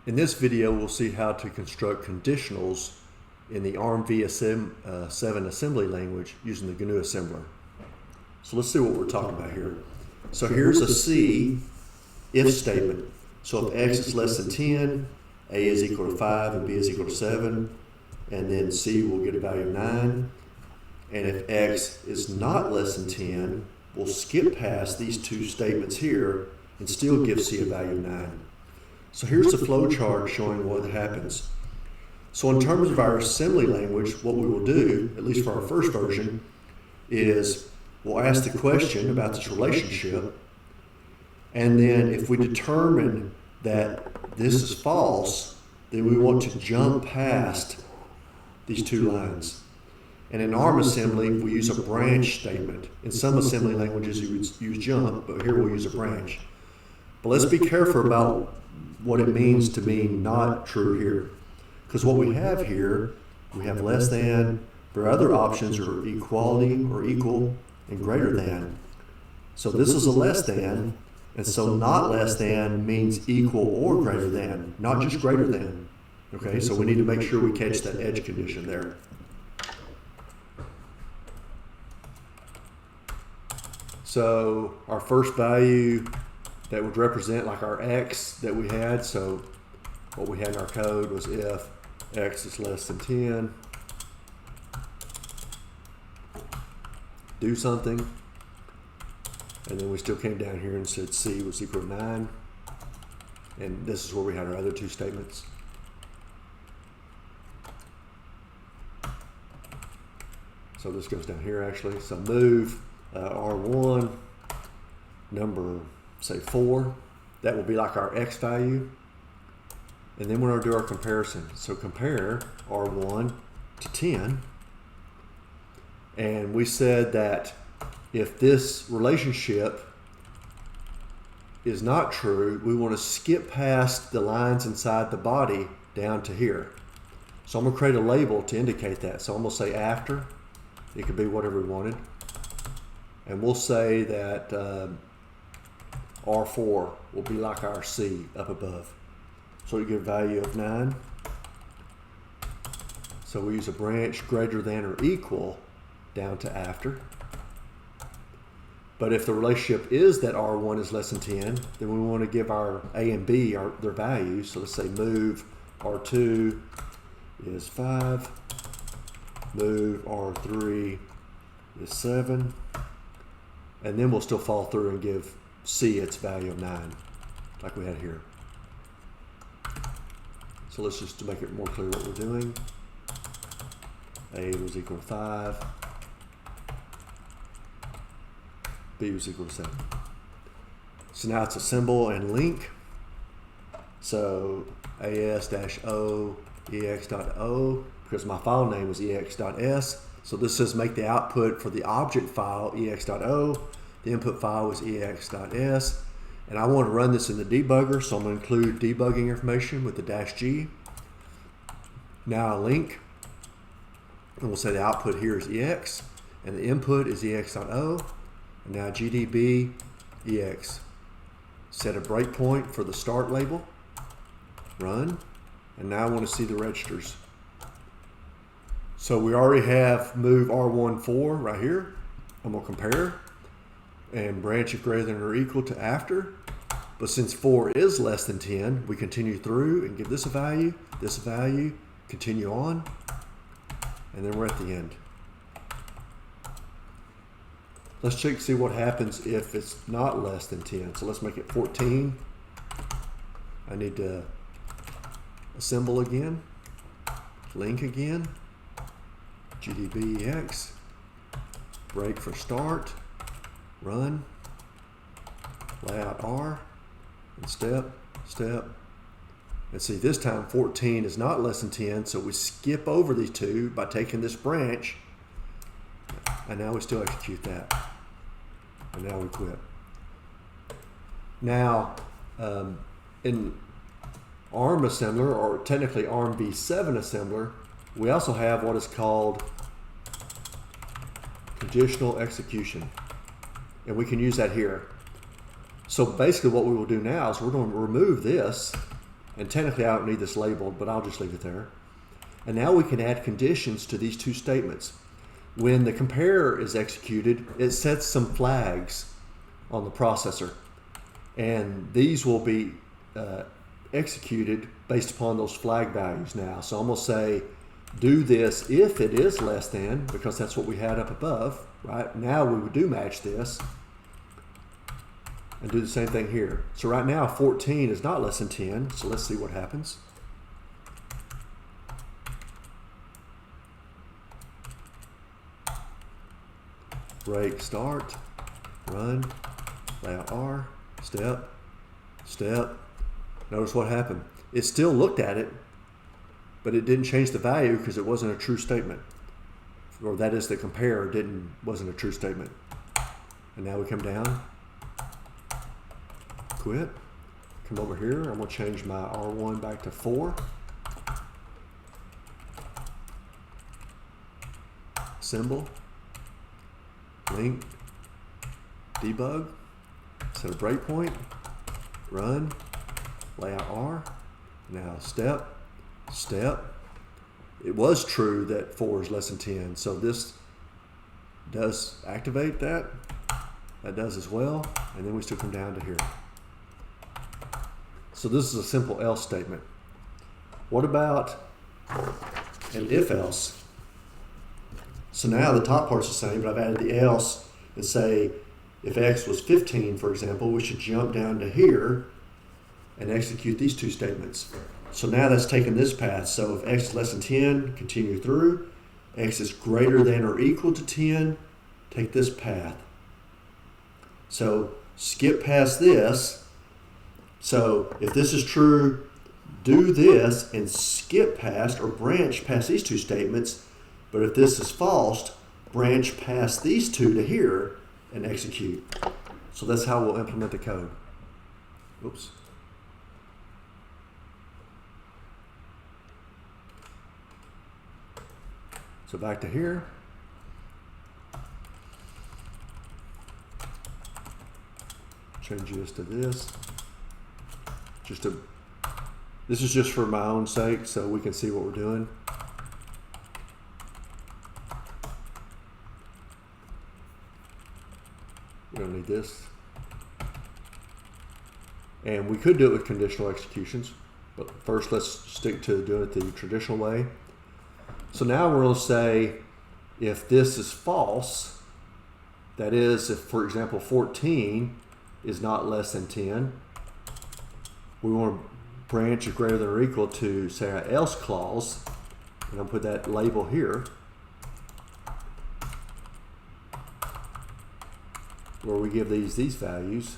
In this video, we'll see how to construct conditionals in the ARMv7 assembly language using the GNU assembler. So let's see what we're talking about here. So here's a C if statement. So if x is less than 10, a is equal to 5 and b is equal to 7, and then c will get a value of 9. And if x is not less than 10, we'll skip past these two statements here and still give c a value of 9. So here's the flow chart showing what happens. So in terms of our assembly language, what we will do, at least for our first version, is we'll ask the question about this relationship, and then if we determine that this is false, then we want to jump past these two lines. And in ARM assembly, we use a branch statement. In some assembly languages, you would use jump, but here we'll use a branch. But let's be careful about what it means to be not true here. Because what we have here, we have less than, but our other options are equality or equal and greater than. So this is a less than, and so not less than means equal or greater than, not just greater than. Okay, so we need to make sure we catch that edge condition there. So our first value that would represent like our x that we had, so what we had in our code was if x is less than 10, do something, and then we still came down here and said c was equal to 9, and this is where we had our other two statements. So this goes down here actually. So move R1 number, say 4, that will be like our x value, and then we're going to do our comparison. So compare R1 to 10, and we said that if this relationship is not true, we want to skip past the lines inside the body down to here. So I'm going to create a label to indicate that. So I'm going to say after. It could be whatever we wanted. And we'll say that R4 will be like our C up above. So we get a value of 9. So we use a branch greater than or equal down to after. But if the relationship is that R1 is less than 10, then we want to give our A and B their values. So let's say move R2 is 5, move R3 is 7, and then we'll still follow through and give C its value of 9, like we had here. So let's just to make it more clear what we're doing. A was equal to 5, B was equal to 7. So now it's a symbol and link. So as-o ex.o, because my file name was ex.s. So this says make the output for the object file ex.o. The input file was ex.s. And I want to run this in the debugger, so I'm going to include debugging information with the -g. Now a link, and we'll say the output here is ex, and the input is ex.o. And now gdb ex. Set a breakpoint for the start label. Run. And now I want to see the registers. So we already have move R14 right here. I'm going to compare and branch it greater than or equal to after. But since 4 is less than 10, we continue through and give this a value, continue on, and then we're at the end. Let's check to see what happens if it's not less than 10. So let's make it 14. I need to assemble again, link again, gdb ex, break for start, run, layout R, and step. And see, this time 14 is not less than 10, so we skip over these two by taking this branch, and now we still execute that. And now we quit. Now, in ARM assembler, or technically ARMv7 assembler, we also have what is called conditional execution, and we can use that here. So basically what we will do now is we're going to remove this And technically I don't need this labeled, but I'll just leave it there. And now we can add conditions to these two statements. When the compare is executed, it sets some flags on the processor. And these will be executed based upon those flag values now. So I'm going to say, do this if it is less than, because that's what we had up above, right? Now we would do match this and do the same thing here. So right now 14 is not less than 10, so let's see what happens. Break, start, run, layout R, step, step. Notice what happened. It still looked at it, but it didn't change the value because it wasn't a true statement. Or that is, the compare wasn't a true statement. And now we come down, quit, come over here. I'm going to change my R1 back to 4. Symbol, link, debug, set a breakpoint, run, layout R. Now step, step. It was true that 4 is less than 10, so this does activate that. That does as well, and then we still come down to here. So this is a simple else statement. What about an if else? So now the top part's the same, but I've added the else and say if x was 15, for example, we should jump down to here and execute these two statements. So now that's taken this path. So if x is less than 10, continue through. X is greater than or equal to 10, take this path. So skip past this. So if this is true, do this and skip past or branch past these two statements. But if this is false, branch past these two to here and execute. So that's how we'll implement the code. Oops. So back to here. Change this to this. This is just for my own sake, so we can see what we're doing. We don't need this. And we could do it with conditional executions, but first let's stick to doing it the traditional way. So now we're going to say if this is false, that is, if, for example, 14 is not less than 10, we want to branch is greater than or equal to, say, our else clause, and I'll put that label here, where we give these values.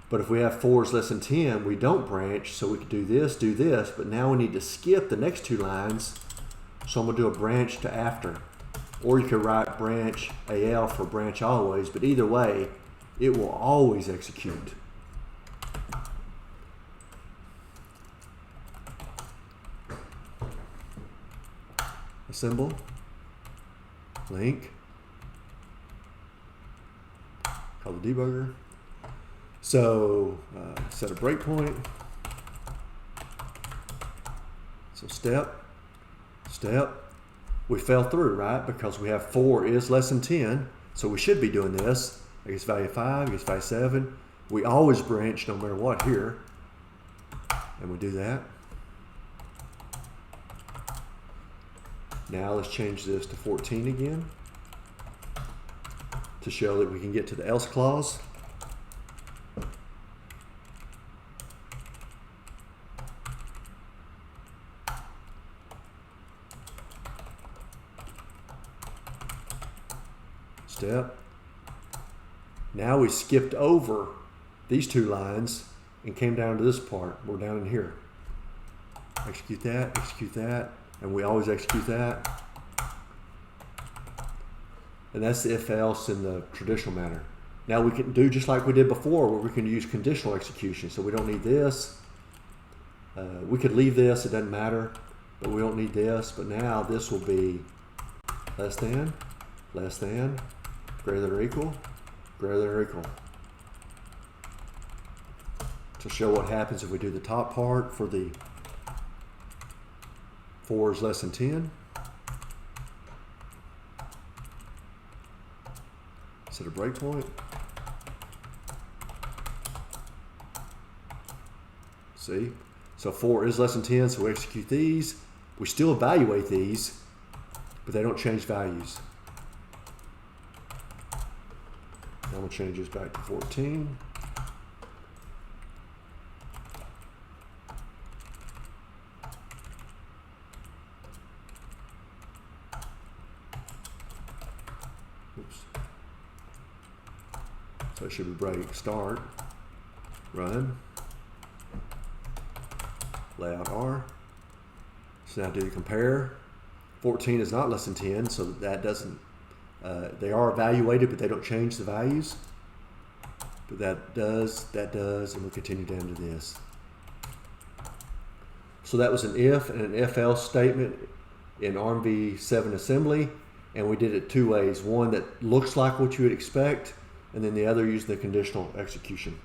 But if we have 4 is less than 10, we don't branch, so we could do this, but now we need to skip the next 2 lines, so I'm going to do a branch to after. Or you could write branch AL for branch always, but either way, it will always execute. Assemble, link, call the debugger. So set a breakpoint. So step, step. We fell through, right? Because we have 4 is less than 10. So we should be doing this. I guess value 5, I guess value 7. We always branch no matter what here. And we do that. Now let's change this to 14 again to show that we can get to the else clause. Step. Now we skipped over these 2 lines and came down to this part. We're down in here. Execute that, and we always execute that. And that's the if else in the traditional manner. Now we can do just like we did before, where we can use conditional execution. So we don't need this. We could leave this, it doesn't matter, but we don't need this. But now this will be less than, greater than or equal, greater than or equal. to show what happens if we do the top part for the 4 is less than 10. Set a breakpoint. See? So 4 is less than 10, so we execute these. We still evaluate these, but they don't change values. Now we'll change this back to 14. Oops. So it should be break, start, run, layout R. So now do the compare. 14 is not less than 10, so that doesn't, they are evaluated, but they don't change the values. But that does, and we'll continue down to this. So that was an if and an if else statement in ARMv7 assembly, and we did it two ways. One that looks like what you would expect, and then the other using the conditional execution.